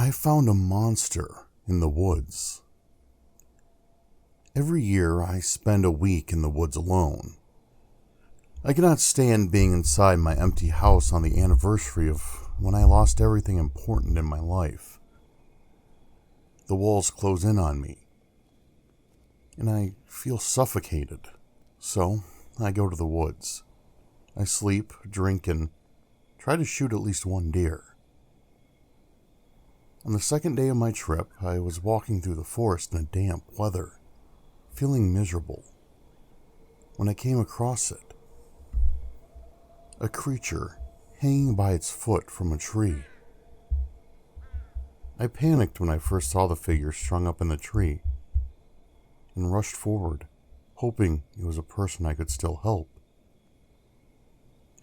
I found a monster in the woods. Every year I spend a week in the woods alone. I cannot stand being inside my empty house on the anniversary of when I lost everything important in my life. The walls close in on me, and I feel suffocated, so I go to the woods. I sleep, drink, and try to shoot at least one deer. On the second day of my trip, I was walking through the forest in damp weather, feeling miserable, when I came across it. A creature hanging by its foot from a tree. I panicked when I first saw the figure strung up in the tree, and rushed forward, hoping it was a person I could still help.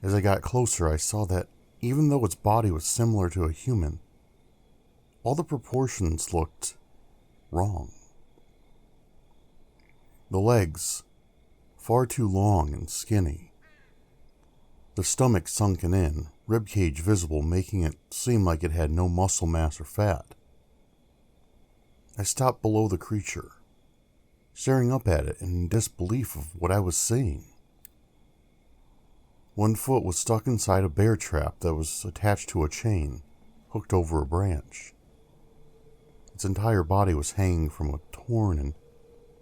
As I got closer, I saw that even though its body was similar to a human, all the proportions looked wrong. The legs, far too long and skinny. The stomach sunken in, ribcage visible, making it seem like it had no muscle mass or fat. I stopped below the creature, staring up at it in disbelief of what I was seeing. One foot was stuck inside a bear trap that was attached to a chain, hooked over a branch. Its entire body was hanging from a torn and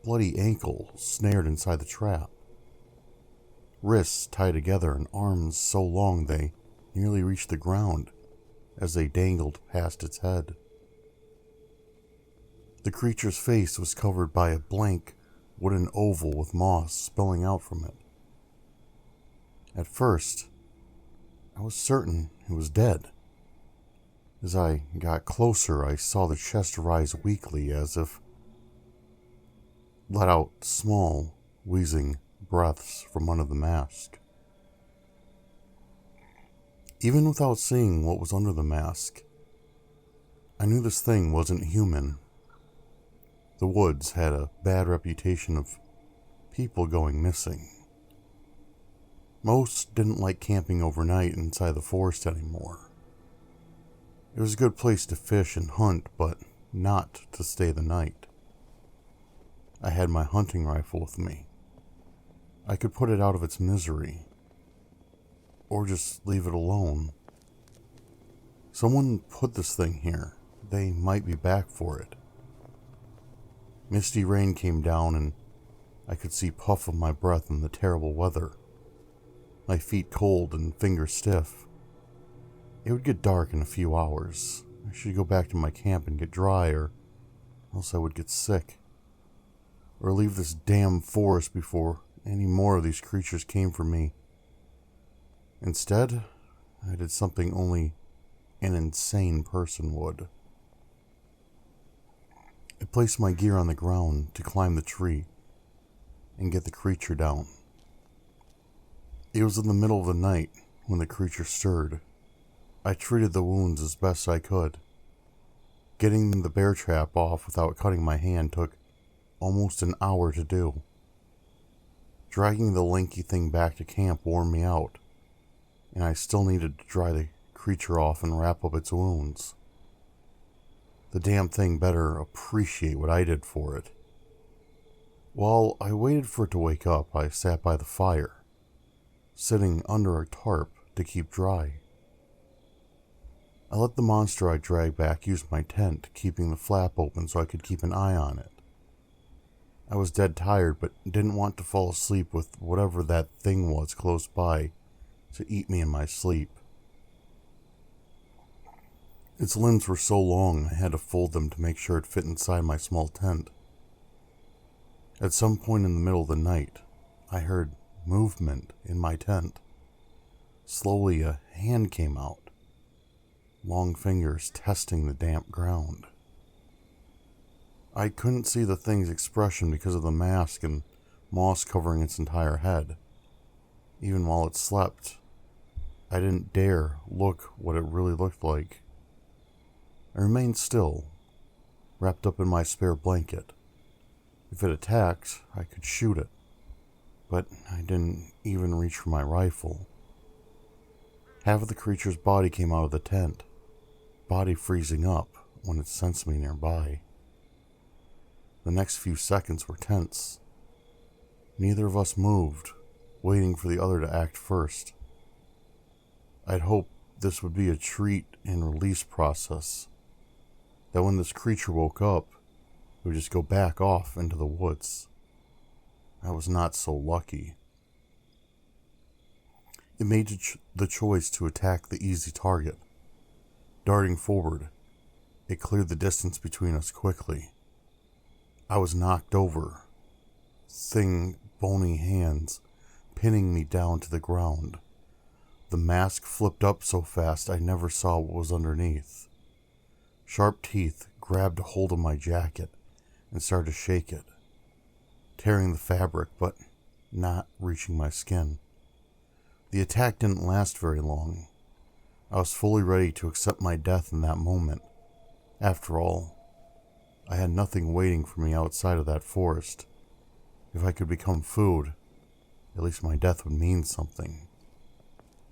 bloody ankle snared inside the trap. Wrists tied together and arms so long they nearly reached the ground as they dangled past its head. The creature's face was covered by a blank wooden oval with moss spilling out from it. At first, I was certain it was dead. As I got closer, I saw the chest rise weakly as if let out small, wheezing breaths from under the mask. Even without seeing what was under the mask, I knew this thing wasn't human. The woods had a bad reputation of people going missing. Most didn't like camping overnight inside the forest anymore. It was a good place to fish and hunt, but not to stay the night. I had my hunting rifle with me. I could put it out of its misery, or just leave it alone. Someone put this thing here. They might be back for it. Misty rain came down, and I could see puff of my breath in the terrible weather. My feet cold and fingers stiff. It would get dark in a few hours. I should go back to my camp and get dry, or else I would get sick. Or leave this damn forest before any more of these creatures came for me. Instead, I did something only an insane person would. I placed my gear on the ground to climb the tree and get the creature down. It was in the middle of the night when the creature stirred. I treated the wounds as best I could. Getting the bear trap off without cutting my hand took almost an hour to do. Dragging the lanky thing back to camp wore me out, and I still needed to dry the creature off and wrap up its wounds. The damn thing better appreciate what I did for it. While I waited for it to wake up, I sat by the fire, sitting under a tarp to keep dry. I let the monster I dragged back use my tent, keeping the flap open so I could keep an eye on it. I was dead tired, but didn't want to fall asleep with whatever that thing was close by to eat me in my sleep. Its limbs were so long I had to fold them to make sure it fit inside my small tent. At some point in the middle of the night, I heard movement in my tent. Slowly, a hand came out, long fingers testing the damp ground. I couldn't see the thing's expression because of the mask and moss covering its entire head. Even while it slept, I didn't dare look what it really looked like. I remained still, wrapped up in my spare blanket. If it attacked, I could shoot it, but I didn't even reach for my rifle. Half of the creature's body came out of the tent, body freezing up, when it sensed me nearby. The next few seconds were tense. Neither of us moved, waiting for the other to act first. I'd hoped this would be a treat and release process, that when this creature woke up, it would just go back off into the woods. I was not so lucky. It made the choice to attack the easy target. Darting forward, it cleared the distance between us quickly. I was knocked over, thin, bony hands pinning me down to the ground. The mask flipped up so fast I never saw what was underneath. Sharp teeth grabbed a hold of my jacket and started to shake it, tearing the fabric but not reaching my skin. The attack didn't last very long. I was fully ready to accept my death in that moment. After all, I had nothing waiting for me outside of that forest. If I could become food, at least my death would mean something.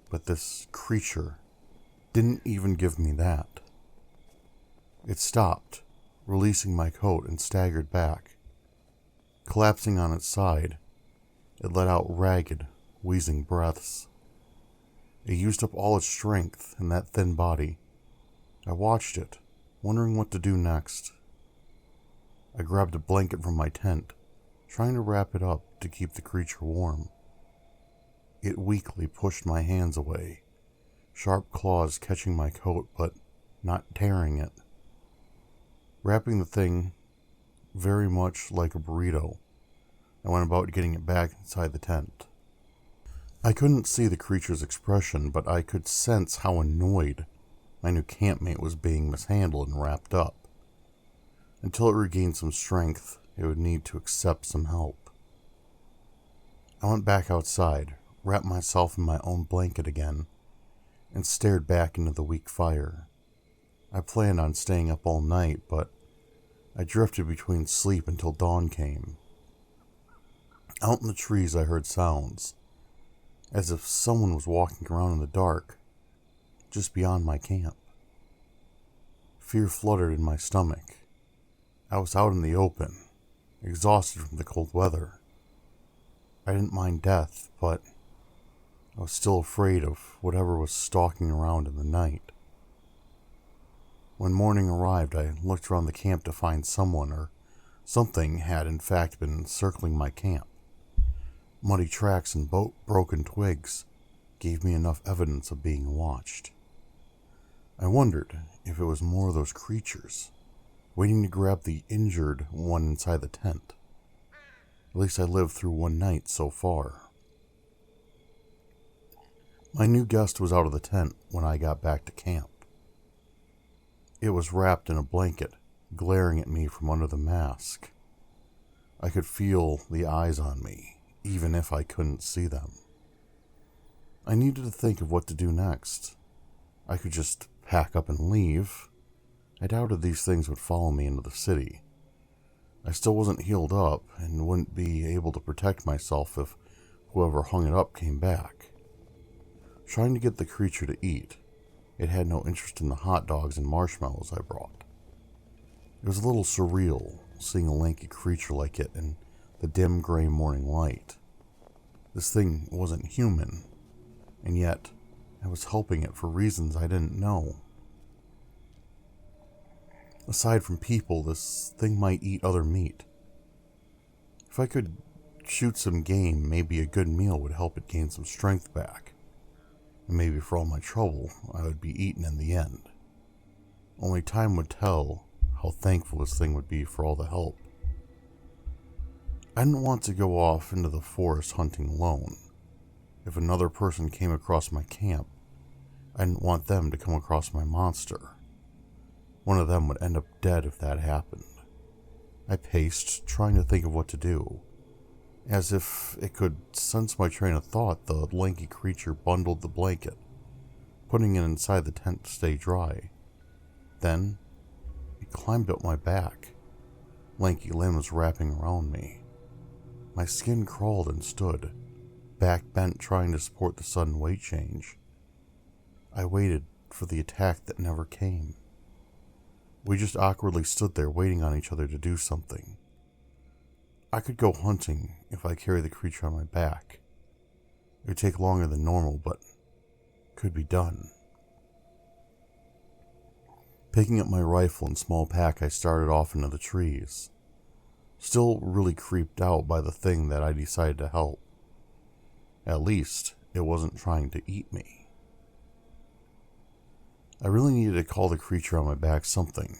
But this creature didn't even give me that. It stopped, releasing my coat, and staggered back. Collapsing on its side, it let out ragged, wheezing breaths. It used up all its strength in that thin body. I watched it, wondering what to do next. I grabbed a blanket from my tent, trying to wrap it up to keep the creature warm. It weakly pushed my hands away, sharp claws catching my coat but not tearing it. Wrapping the thing very much like a burrito, I went about getting it back inside the tent. I couldn't see the creature's expression, but I could sense how annoyed my new campmate was being mishandled and wrapped up. Until it regained some strength, it would need to accept some help. I went back outside, wrapped myself in my own blanket again, and stared back into the weak fire. I planned on staying up all night, but I drifted between sleep until dawn came. Out in the trees I heard sounds, as if someone was walking around in the dark, just beyond my camp. Fear fluttered in my stomach. I was out in the open, exhausted from the cold weather. I didn't mind death, but I was still afraid of whatever was stalking around in the night. When morning arrived, I looked around the camp to find someone or something had in fact been circling my camp. Muddy tracks and broken twigs gave me enough evidence of being watched. I wondered if it was more of those creatures, waiting to grab the injured one inside the tent. At least I lived through one night so far. My new guest was out of the tent when I got back to camp. It was wrapped in a blanket, glaring at me from under the mask. I could feel the eyes on me, even if I couldn't see them. I needed to think of what to do next. I could just pack up and leave. I doubted these things would follow me into the city. I still wasn't healed up and wouldn't be able to protect myself if whoever hung it up came back. Trying to get the creature to eat, it had no interest in the hot dogs and marshmallows I brought. It was a little surreal seeing a lanky creature like it in the dim gray morning light. This thing wasn't human, and yet I was helping it for reasons I didn't know. Aside from people, this thing might eat other meat. If I could shoot some game, maybe a good meal would help it gain some strength back. And maybe for all my trouble, I would be eaten in the end. Only time would tell how thankful this thing would be for all the help. I didn't want to go off into the forest hunting alone. If another person came across my camp, I didn't want them to come across my monster. One of them would end up dead if that happened. I paced, trying to think of what to do. As if it could sense my train of thought, the lanky creature bundled the blanket, putting it inside the tent to stay dry. Then, it climbed up my back, lanky limbs wrapping around me. My skin crawled and stood, back bent trying to support the sudden weight change. I waited for the attack that never came. We just awkwardly stood there waiting on each other to do something. I could go hunting if I carried the creature on my back. It would take longer than normal, but could be done. Picking up my rifle and small pack, I started off into the trees, still really creeped out by the thing that I decided to help. At least, it wasn't trying to eat me. I really needed to call the creature on my back something.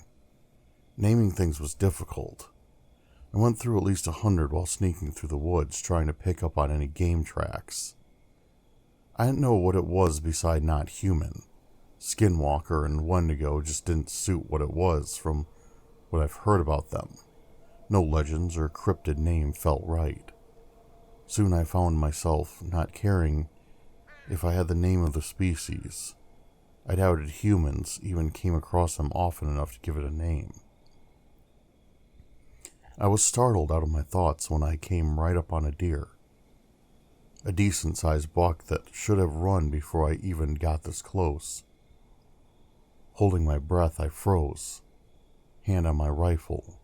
Naming things was difficult. I went through at least 100 while sneaking through the woods, trying to pick up on any game tracks. I didn't know what it was beside not human. Skinwalker and Wendigo just didn't suit what it was from what I've heard about them. No legends or cryptid name felt right. Soon I found myself not caring if I had the name of the species. I doubted humans even came across them often enough to give it a name. I was startled out of my thoughts when I came right up on a deer. A decent-sized buck that should have run before I even got this close. Holding my breath, I froze, hand on my rifle,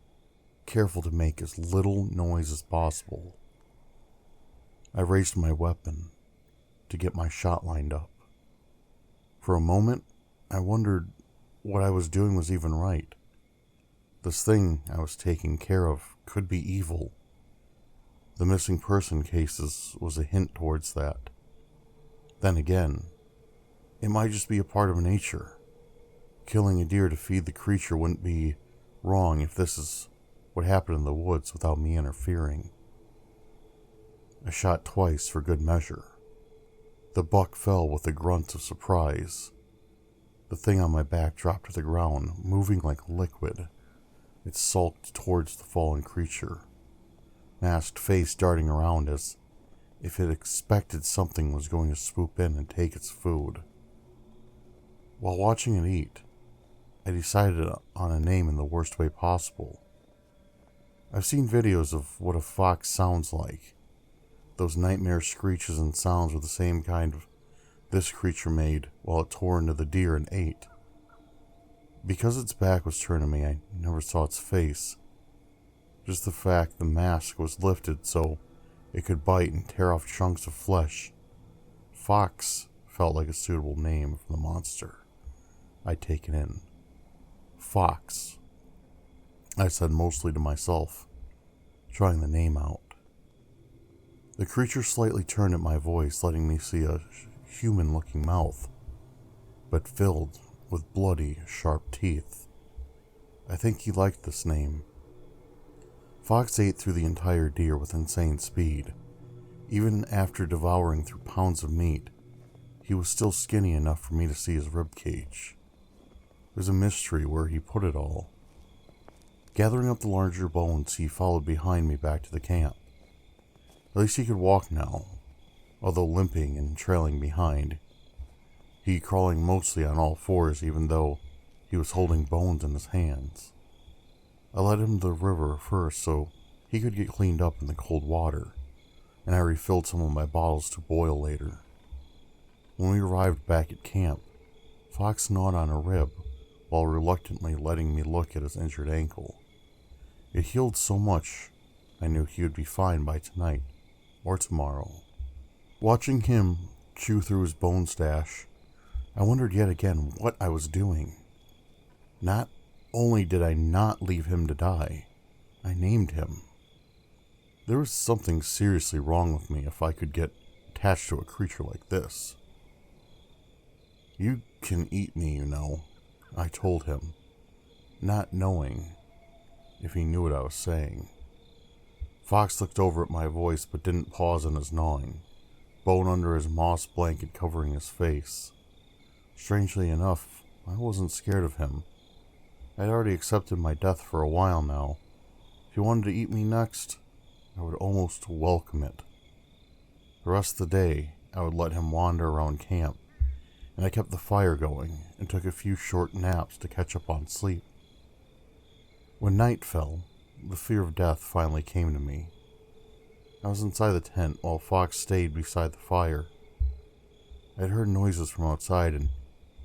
careful to make as little noise as possible. I raised my weapon to get my shot lined up. For a moment, I wondered what I was doing was even right. This thing I was taking care of could be evil. The missing person cases was a hint towards that. Then again, it might just be a part of nature. Killing a deer to feed the creature wouldn't be wrong if this is what happened in the woods without me interfering. I shot twice for good measure. The buck fell with a grunt of surprise. The thing on my back dropped to the ground, moving like liquid. It sulked towards the fallen creature, masked face darting around as if it expected something was going to swoop in and take its food. While watching it eat, I decided on a name in the worst way possible. I've seen videos of what a fox sounds like. Those nightmare screeches and sounds were the same kind of this creature made while it tore into the deer and ate. Because its back was turned to me, I never saw its face. Just the fact the mask was lifted so it could bite and tear off chunks of flesh. Fox felt like a suitable name for the monster I'd taken in. Fox, I said mostly to myself, trying the name out. The creature slightly turned at my voice, letting me see a human-looking mouth, but filled with bloody, sharp teeth. I think he liked this name. Fox ate through the entire deer with insane speed. Even after devouring through pounds of meat, he was still skinny enough for me to see his rib cage. There's a mystery where he put it all. Gathering up the larger bones, he followed behind me back to the camp. At least he could walk now, although limping and trailing behind. He crawling mostly on all fours even though he was holding bones in his hands. I led him to the river first so he could get cleaned up in the cold water, and I refilled some of my bottles to boil later. When we arrived back at camp, Fox gnawed on a rib while reluctantly letting me look at his injured ankle. It healed so much I knew he would be fine by tonight or tomorrow. Watching him chew through his bone stash, I wondered yet again what I was doing. Not only did I not leave him to die, I named him. There was something seriously wrong with me if I could get attached to a creature like this. "You can eat me, you know," I told him, not knowing if he knew what I was saying. Fox looked over at my voice but didn't pause in his gnawing, bone under his moss blanket covering his face. Strangely enough, I wasn't scared of him. I'd already accepted my death for a while now. If he wanted to eat me next, I would almost welcome it. The rest of the day, I would let him wander around camp, and I kept the fire going and took a few short naps to catch up on sleep. When night fell, the fear of death finally came to me. I was inside the tent while Fox stayed beside the fire. I'd heard noises from outside and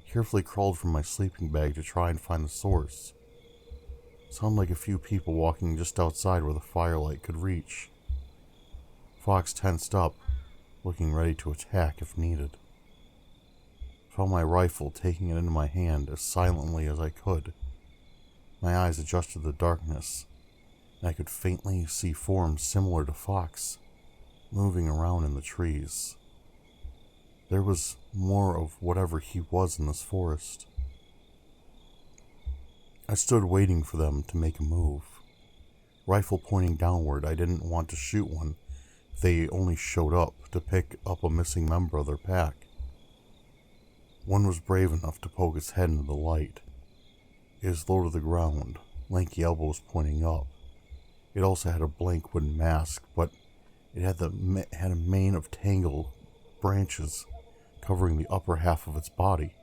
carefully crawled from my sleeping bag to try and find the source. Sounded like a few people walking just outside where the firelight could reach. Fox tensed up, looking ready to attack if needed. Found my rifle, taking it into my hand as silently as I could. My eyes adjusted to the darkness, and I could faintly see forms similar to Fox moving around in the trees. There was more of whatever he was in this forest. I stood waiting for them to make a move. Rifle pointing downward, I didn't want to shoot one if they only showed up to pick up a missing member of their pack. One was brave enough to poke its head into the light. It was low to the ground, lanky elbows pointing up. It also had a blank wooden mask, but it had a mane of tangled branches covering the upper half of its body.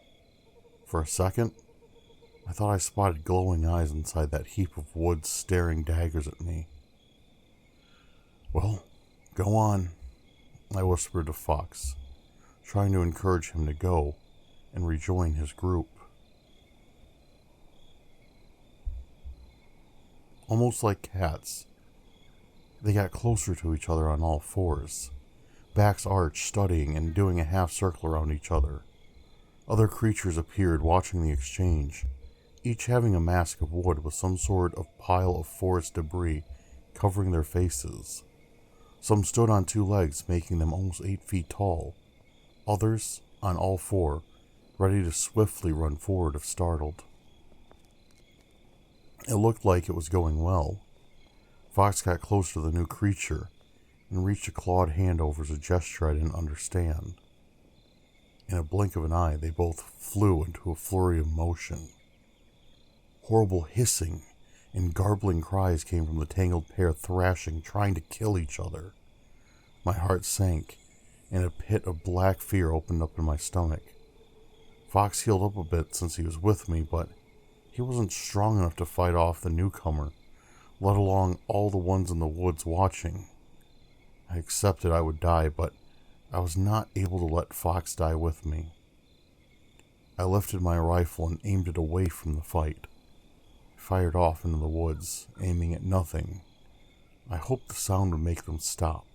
For a second, I thought I spotted glowing eyes inside that heap of wood staring daggers at me. "Well, go on," I whispered to Fox, trying to encourage him to go and rejoin his group. Almost like cats, they got closer to each other on all fours, backs arched, studying and doing a half circle around each other. Other creatures appeared, watching the exchange, each having a mask of wood with some sort of pile of forest debris covering their faces. Some stood on two legs, making them almost 8 feet tall. Others on all four, ready to swiftly run forward if startled. It looked like it was going well. Fox got close to the new creature and reached a clawed hand over as a gesture I didn't understand. In a blink of an eye, they both flew into a flurry of motion. Horrible hissing and garbling cries came from the tangled pair, thrashing, trying to kill each other. My heart sank, and a pit of black fear opened up in my stomach. Fox healed up a bit since he was with me, but he wasn't strong enough to fight off the newcomer, let alone all the ones in the woods watching. I accepted I would die, but I was not able to let Fox die with me. I lifted my rifle and aimed it away from the fight. I fired off into the woods, aiming at nothing. I hoped the sound would make them stop,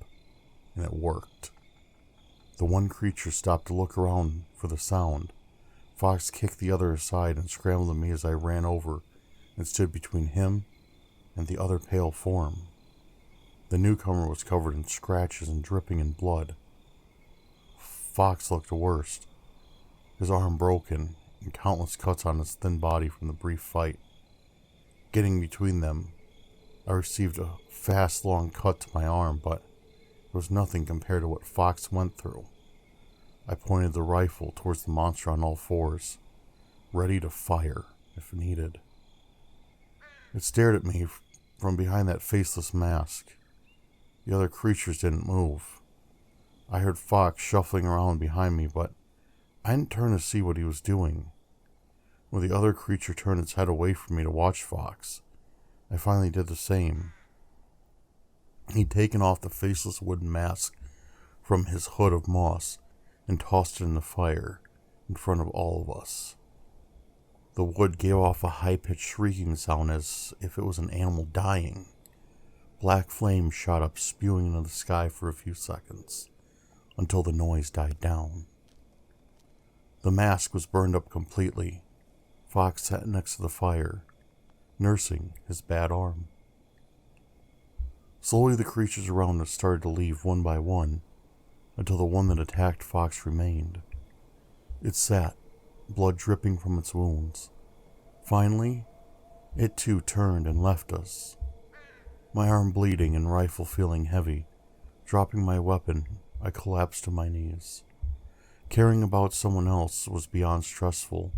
and it worked. The one creature stopped to look around for the sound. Fox kicked the other aside and scrambled at me as I ran over and stood between him and the other pale form. The newcomer was covered in scratches and dripping in blood. Fox looked the worst, his arm broken and countless cuts on his thin body from the brief fight. Getting between them, I received a fast, long cut to my arm, but it was nothing compared to what Fox went through. I pointed the rifle towards the monster on all fours, ready to fire if needed. It stared at me from behind that faceless mask. The other creatures didn't move. I heard Fox shuffling around behind me, but I didn't turn to see what he was doing. When the other creature turned its head away from me to watch Fox, I finally did the same. He'd taken off the faceless wooden mask from his hood of moss and tossed it in the fire in front of all of us. The wood gave off a high-pitched shrieking sound as if it was an animal dying. Black flames shot up, spewing into the sky for a few seconds, until the noise died down. The mask was burned up completely. Fox sat next to the fire, nursing his bad arm. Slowly the creatures around us started to leave one by one, until the one that attacked Fox remained. It sat, blood dripping from its wounds. Finally, it too turned and left us. My arm bleeding and rifle feeling heavy, dropping my weapon, I collapsed to my knees. Caring about someone else was beyond stressful.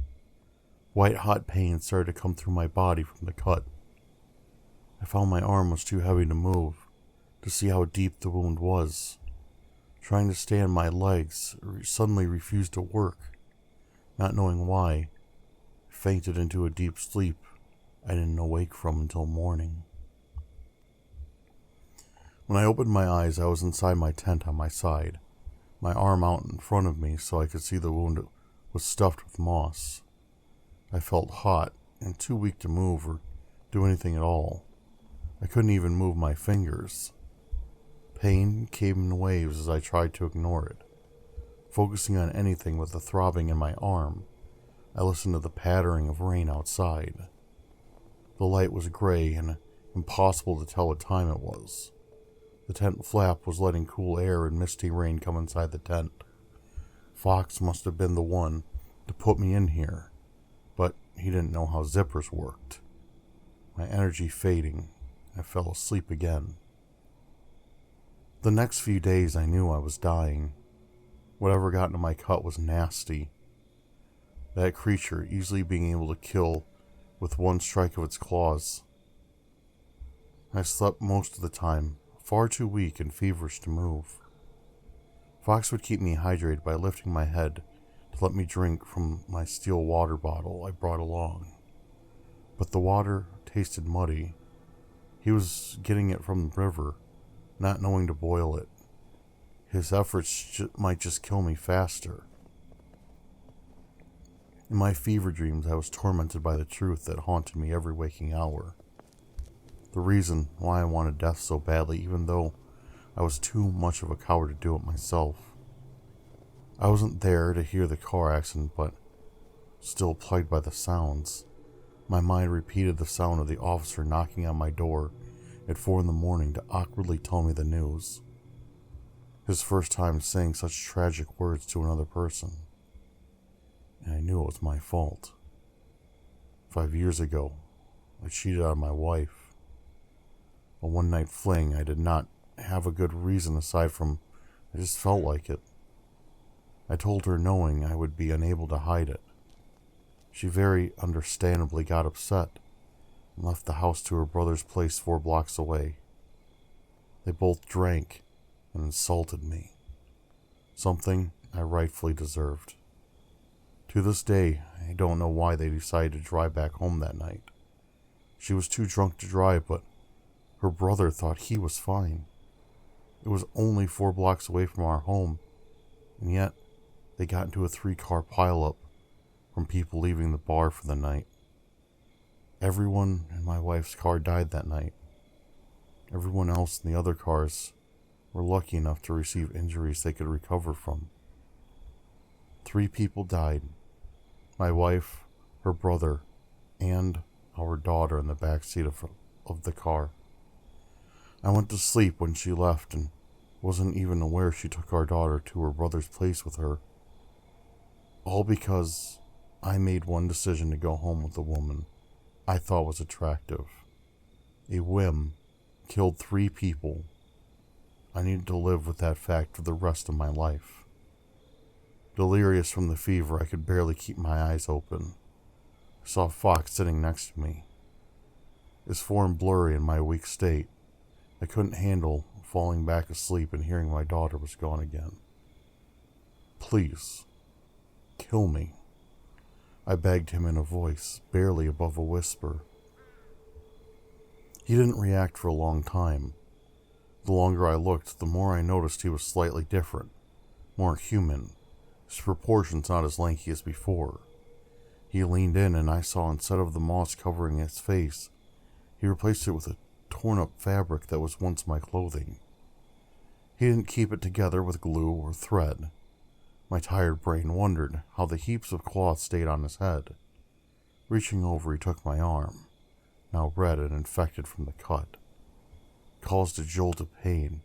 White-hot pain started to come through my body from the cut. I found my arm was too heavy to move, to see how deep the wound was. Trying to stay on my legs suddenly refused to work. Not knowing why, I fainted into a deep sleep I didn't awake from until morning. When I opened my eyes, I was inside my tent on my side, my arm out in front of me so I could see the wound was stuffed with moss. I felt hot and too weak to move or do anything at all. I couldn't even move my fingers. Pain came in waves as I tried to ignore it. Focusing on anything with the throbbing in my arm, I listened to the pattering of rain outside. The light was gray and impossible to tell what time it was. The tent flap was letting cool air and misty rain come inside the tent. Fox must have been the one to put me in here, but he didn't know how zippers worked. My energy fading, I fell asleep again. The next few days I knew I was dying. Whatever got into my cut was nasty. That creature easily being able to kill with one strike of its claws. I slept most of the time, far too weak and feverish to move. Fox would keep me hydrated by lifting my head to let me drink from my steel water bottle I brought along. But the water tasted muddy. He was getting it from the river, not knowing to boil it. His efforts might just kill me faster. In my fever dreams, I was tormented by the truth that haunted me every waking hour. The reason why I wanted death so badly, even though I was too much of a coward to do it myself. I wasn't there to hear the car accident, but still plagued by the sounds. My mind repeated the sound of the officer knocking on my door at 4 a.m. to awkwardly tell me the news. His first time saying such tragic words to another person. And I knew it was my fault. 5 years ago, I cheated on my wife. A one-night fling. I did not have a good reason aside from I just felt like it. I told her knowing I would be unable to hide it. She very understandably got upset and left the house to her brother's place 4 blocks away. They both drank and insulted me, something I rightfully deserved. To this day, I don't know why they decided to drive back home that night. She was too drunk to drive, but her brother thought he was fine. It was only 4 blocks away from our home, and yet they got into a 3-car pileup from people leaving the bar for the night. Everyone in my wife's car died that night. Everyone else in the other cars were lucky enough to receive injuries they could recover from. 3 people died. My wife, her brother, and our daughter in the back seat of the car. I went to sleep when she left and wasn't even aware she took our daughter to her brother's place with her. All because I made one decision to go home with a woman I thought was attractive. A whim killed 3 people. I needed to live with that fact for the rest of my life. Delirious from the fever, I could barely keep my eyes open. I saw Fox sitting next to me. His form blurry in my weak state. I couldn't handle falling back asleep and hearing my daughter was gone again. Please, kill me, I begged him in a voice barely above a whisper. He didn't react for a long time. The longer I looked, the more I noticed he was slightly different, more human, his proportions not as lanky as before. He leaned in and I saw instead of the moss covering his face, he replaced it with a torn-up fabric that was once my clothing. He didn't keep it together with glue or thread. My tired brain wondered how the heaps of cloth stayed on his head. Reaching over, he took my arm, now red and infected from the cut. Caused a jolt of pain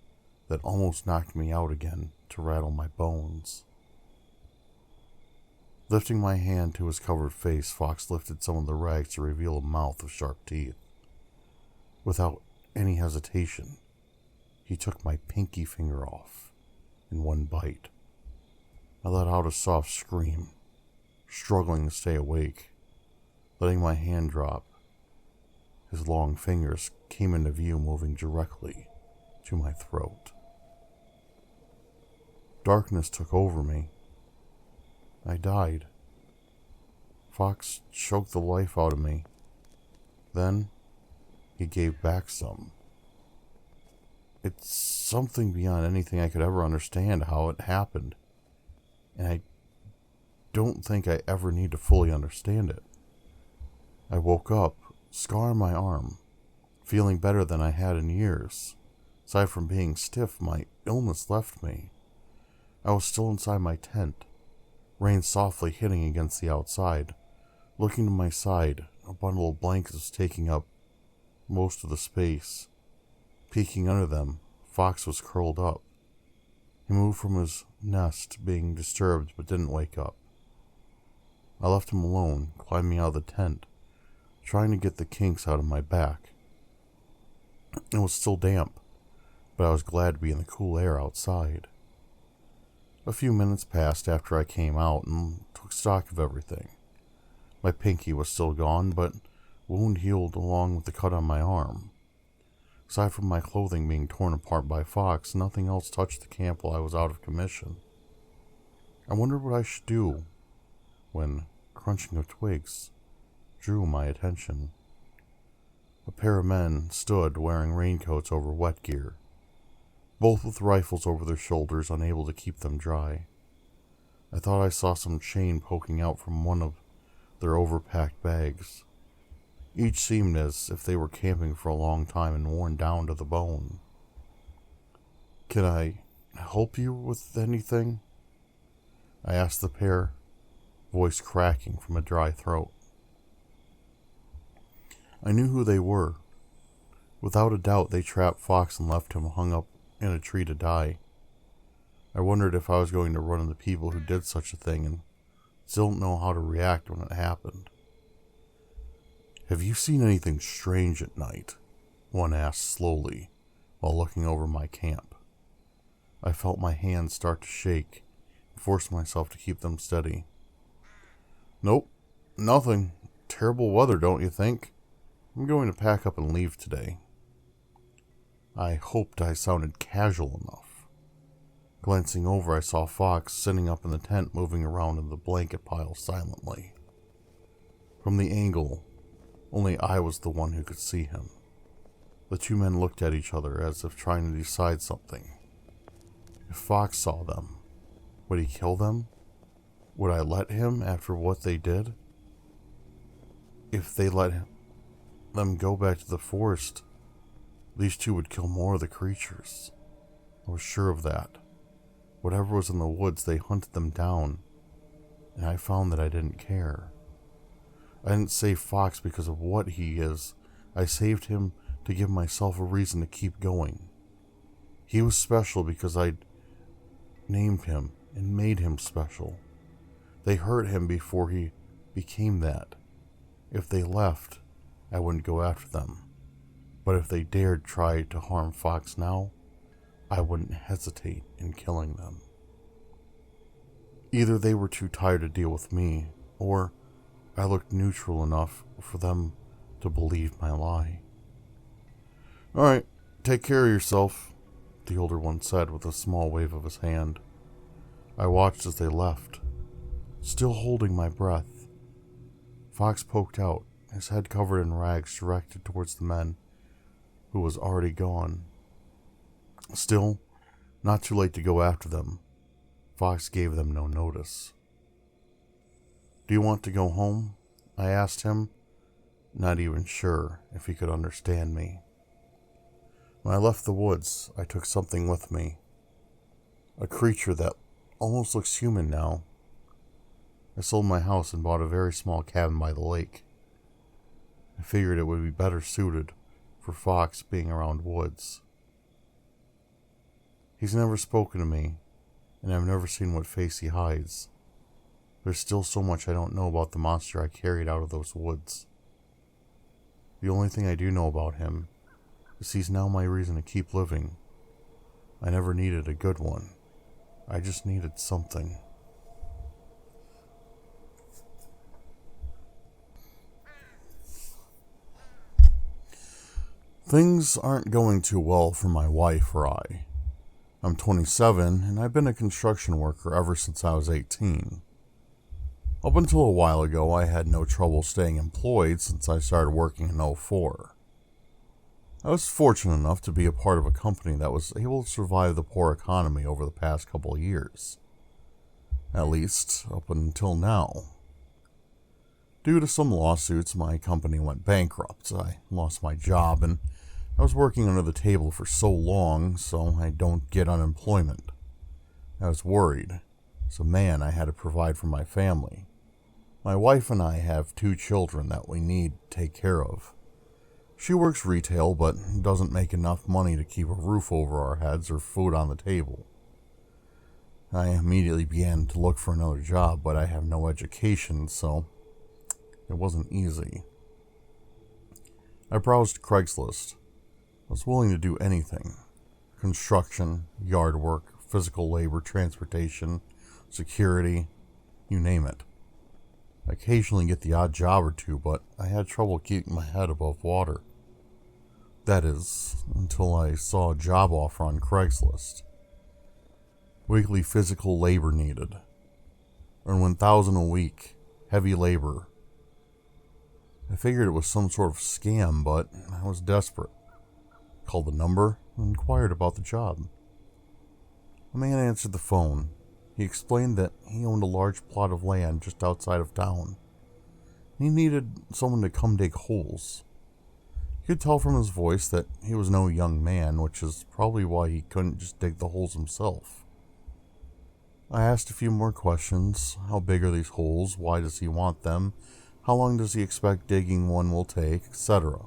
that almost knocked me out again to rattle my bones. Lifting my hand to his covered face, Fox lifted some of the rags to reveal a mouth with sharp teeth. Without any hesitation, he took my pinky finger off in one bite. I let out a soft scream, struggling to stay awake. Letting my hand drop, his long fingers came into view, moving directly to my throat. Darkness took over me. I died. Fox choked the life out of me. Then he gave back some. It's something beyond anything I could ever understand how it happened. And I don't think I ever need to fully understand it. I woke up scar on my arm, feeling better than I had in years. Aside from being stiff, my illness left me. I was still inside my tent, rain softly hitting against the outside. Looking to my side, a bundle of blankets was taking up most of the space. Peeking under them, Fox was curled up. He moved from his nest, being disturbed, but didn't wake up. I left him alone, climbing out of the tent, trying to get the kinks out of my back. It was still damp, but I was glad to be in the cool air outside. A few minutes passed after I came out and took stock of everything. My pinky was still gone, but wound healed along with the cut on my arm. Aside from my clothing being torn apart by Fox, nothing else touched the camp while I was out of commission. I wondered what I should do when crunching of twigs drew my attention. A pair of men stood wearing raincoats over wet gear, both with rifles over their shoulders, unable to keep them dry. I thought I saw some chain poking out from one of their overpacked bags. Each seemed as if they were camping for a long time and worn down to the bone. "Can I help you with anything?" I asked the pair, voice cracking from a dry throat. I knew who they were. Without a doubt, they trapped Fox and left him hung up in a tree to die. I wondered if I was going to run into people who did such a thing and still didn't know how to react when it happened. "Have you seen anything strange at night?" one asked slowly while looking over my camp. I felt my hands start to shake and forced myself to keep them steady. "Nope, nothing. Terrible weather, don't you think? I'm going to pack up and leave today." I hoped I sounded casual enough. Glancing over, I saw Fox sitting up in the tent, moving around in the blanket pile silently. From the angle, only I was the one who could see him. The two men looked at each other as if trying to decide something. If Fox saw them, would he kill them? Would I let him after what they did? If they let them go back to the forest, these two would kill more of the creatures. I was sure of that. Whatever was in the woods, they hunted them down, and I found that I didn't care. I didn't save Fox because of what he is. I saved him to give myself a reason to keep going. He was special because I'd named him and made him special. They hurt him before he became that. If they left, I wouldn't go after them. But if they dared try to harm Fox now, I wouldn't hesitate in killing them. Either they were too tired to deal with me, or I looked neutral enough for them to believe my lie. "All right, take care of yourself," the older one said with a small wave of his hand. I watched as they left, still holding my breath. Fox poked out, his head covered in rags directed towards the men who was already gone. Still, not too late to go after them. Fox gave them no notice. "Do you want to go home?" I asked him, not even sure if he could understand me. When I left the woods, I took something with me. A creature that almost looks human now. I sold my house and bought a very small cabin by the lake. I figured it would be better suited for Fox being around woods. He's never spoken to me, and I've never seen what face he hides. There's still so much I don't know about the monster I carried out of those woods. The only thing I do know about him is he's now my reason to keep living. I never needed a good one. I just needed something. Things aren't going too well for my wife or I. I'm 27, and I've been a construction worker ever since I was 18. Up until a while ago, I had no trouble staying employed since I started working in '04. I was fortunate enough to be a part of a company that was able to survive the poor economy over the past couple of years. At least, up until now. Due to some lawsuits, my company went bankrupt. I lost my job, and I was working under the table for so long, so I don't get unemployment. I was worried. As a man, I had to provide for my family. My wife and I have 2 children that we need to take care of. She works retail, but doesn't make enough money to keep a roof over our heads or food on the table. I immediately began to look for another job, but I have no education, so it wasn't easy. I browsed Craigslist. I was willing to do anything. Construction, yard work, physical labor, transportation, security, you name it. I occasionally get the odd job or two, but I had trouble keeping my head above water. That is, until I saw a job offer on Craigslist. Weekly physical labor needed. Earn $1,000 a week. Heavy labor. I figured it was some sort of scam, but I was desperate. Called the number and inquired about the job. A man answered the phone. He explained that he owned a large plot of land just outside of town. He needed someone to come dig holes. You could tell from his voice that he was no young man, which is probably why he couldn't just dig the holes himself. I asked a few more questions. How big are these holes? Why does he want them? How long does he expect digging one will take, etc.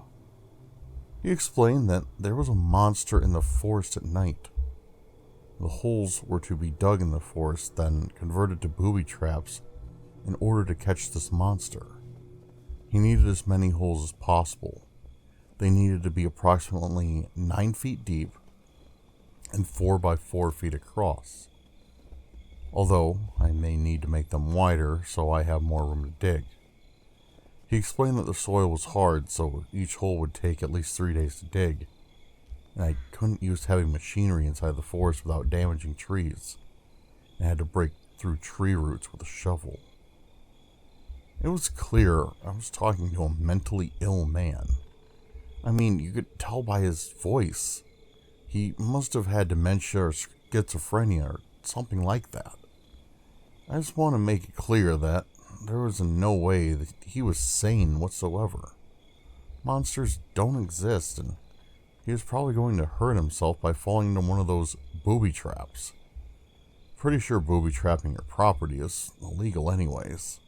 He explained that there was a monster in the forest at night. The holes were to be dug in the forest, then converted to booby traps in order to catch this monster. He needed as many holes as possible. They needed to be approximately 9 feet deep and 4 by 4 feet across. Although I may need to make them wider so I have more room to dig. He explained that the soil was hard, so each hole would take at least 3 days to dig, and I couldn't use heavy machinery inside the forest without damaging trees, and I had to break through tree roots with a shovel. It was clear I was talking to a mentally ill man. I mean, you could tell by his voice. He must have had dementia or schizophrenia or something like that. I just want to make it clear that there was in no way that he was sane whatsoever. Monsters don't exist, and he was probably going to hurt himself by falling into one of those booby traps. Pretty sure booby trapping your property is illegal anyways.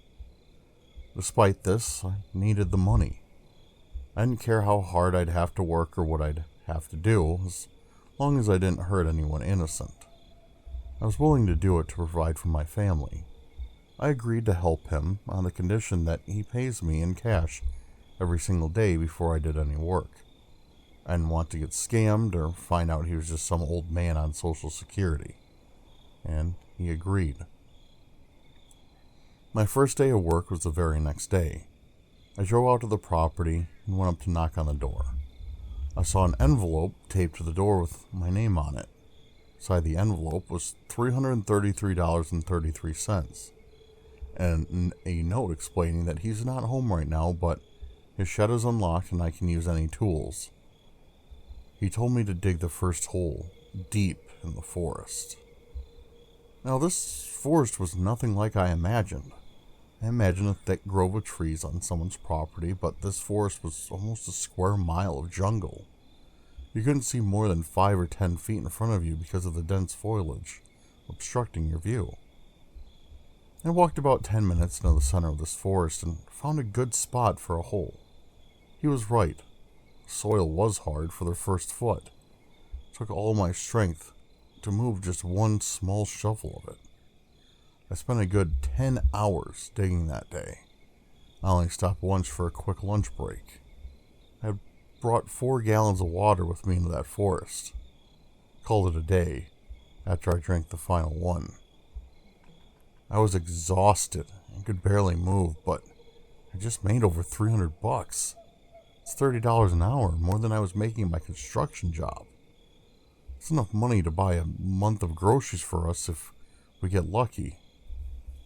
Despite this, I needed the money. I didn't care how hard I'd have to work or what I'd have to do, as long as I didn't hurt anyone innocent. I was willing to do it to provide for my family. I agreed to help him on the condition that he pays me in cash every single day before I did any work. I didn't want to get scammed or find out he was just some old man on Social Security. And he agreed. My first day of work was the very next day. I drove out to the property and went up to knock on the door. I saw an envelope taped to the door with my name on it. Inside the envelope was $333.33, and a note explaining that he's not home right now, but his shed is unlocked and I can use any tools. He told me to dig the first hole, deep in the forest. Now, this forest was nothing like I imagined. I imagined a thick grove of trees on someone's property, but this forest was almost a square mile of jungle. You couldn't see more than 5 or 10 feet in front of you because of the dense foliage obstructing your view. I walked about 10 minutes into the center of this forest and found a good spot for a hole. He was right. The soil was hard for the first foot. It took all my strength to move just one small shovel of it. I spent a good 10 hours digging that day. I only stopped once for a quick lunch break. I had brought 4 gallons of water with me into that forest. Called it a day after I drank the final one. I was exhausted and could barely move, but I just made over $300. It's $30 an hour, more than I was making in my construction job. It's enough money to buy a month of groceries for us if we get lucky.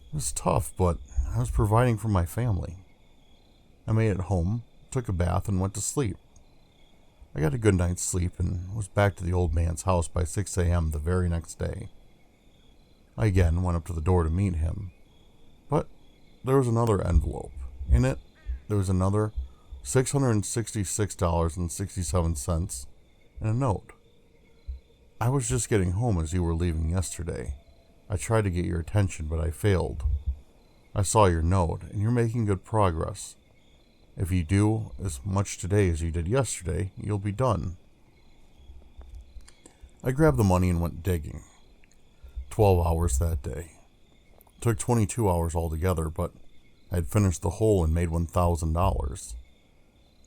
It was tough, but I was providing for my family. I made it home, took a bath, and went to sleep. I got a good night's sleep and was back to the old man's house by 6 a.m. the very next day. I again went up to the door to meet him, but there was another envelope. In it, there was another $666.67 and a note. I was just getting home as you were leaving yesterday. I tried to get your attention, but I failed. I saw your note, and you're making good progress. If you do as much today as you did yesterday, you'll be done. I grabbed the money and went digging. 12 hours that day. It took 22 hours altogether, but I had finished the hole and made $1,000.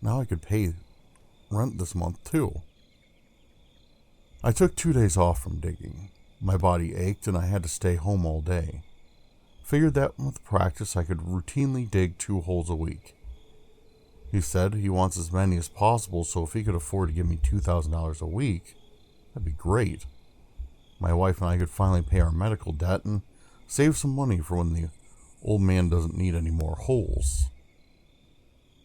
Now I could pay rent this month too. I took 2 days off from digging. My body ached and I had to stay home all day. Figured that with practice I could routinely dig 2 holes a week. He said he wants as many as possible, so if he could afford to give me $2,000 a week, that'd be great. My wife and I could finally pay our medical debt and save some money for when the old man doesn't need any more holes.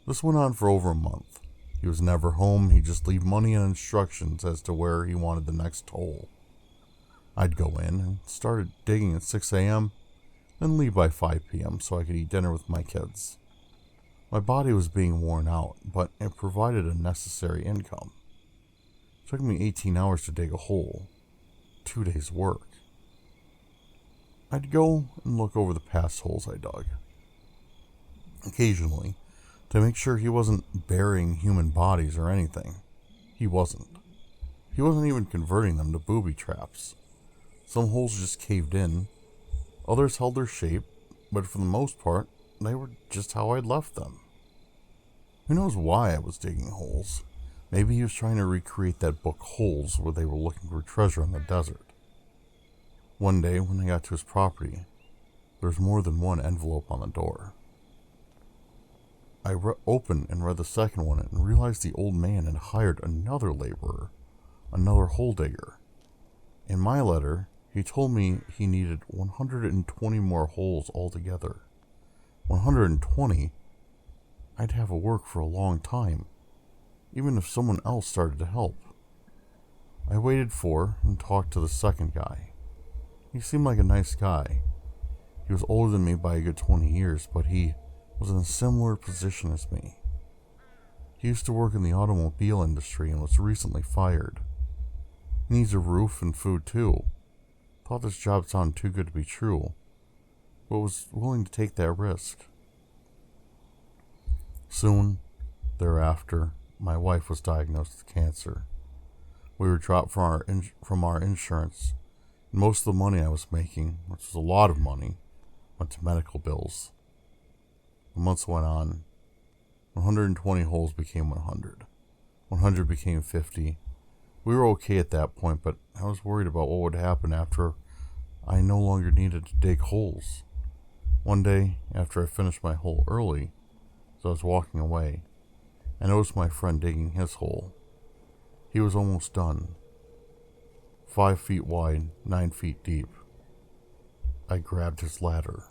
This went on for over a month. He was never home. He'd just leave money and instructions as to where he wanted the next hole. I'd go in and started digging at 6 a.m., then leave by 5 p.m. so I could eat dinner with my kids. My body was being worn out, but it provided a necessary income. It took me 18 hours to dig a hole. 2 days' work. I'd go and look over the past holes I dug. Occasionally, to make sure he wasn't burying human bodies or anything. He wasn't. He wasn't even converting them to booby traps. Some holes just caved in. Others held their shape, but for the most part, they were just how I'd left them. Who knows why I was digging holes? Maybe he was trying to recreate that book Holes, where they were looking for treasure in the desert. One day, when I got to his property, there was more than one envelope on the door. I opened and read the second one and realized the old man had hired another laborer, another hole digger. In my letter, he told me he needed 120 more holes altogether. 120? I'd have a work for a long time, even if someone else started to help. I waited for and talked to the second guy. He seemed like a nice guy. He was older than me by a good 20 years, but he was in a similar position as me. He used to work in the automobile industry and was recently fired. He needs a roof and food too. Thought this job sounded too good to be true, but was willing to take that risk. Soon thereafter, my wife was diagnosed with cancer. We were dropped from our insurance, and most of the money I was making, which was a lot of money, went to medical bills. The months went on. 120 holes became 100. 100 became 50. We were okay at that point, but I was worried about what would happen after I no longer needed to dig holes. One day, after I finished my hole early, as I was walking away, I noticed my friend digging his hole. He was almost done. 5 feet wide, 9 feet deep. I grabbed his ladder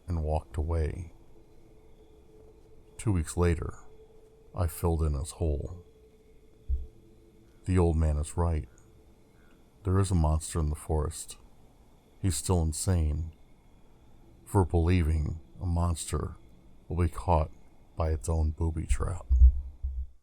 and walked away. 2 weeks later, I filled in his hole. The old man is right. There is a monster in the forest. He's still insane for believing a monster will be caught by its own booby trap.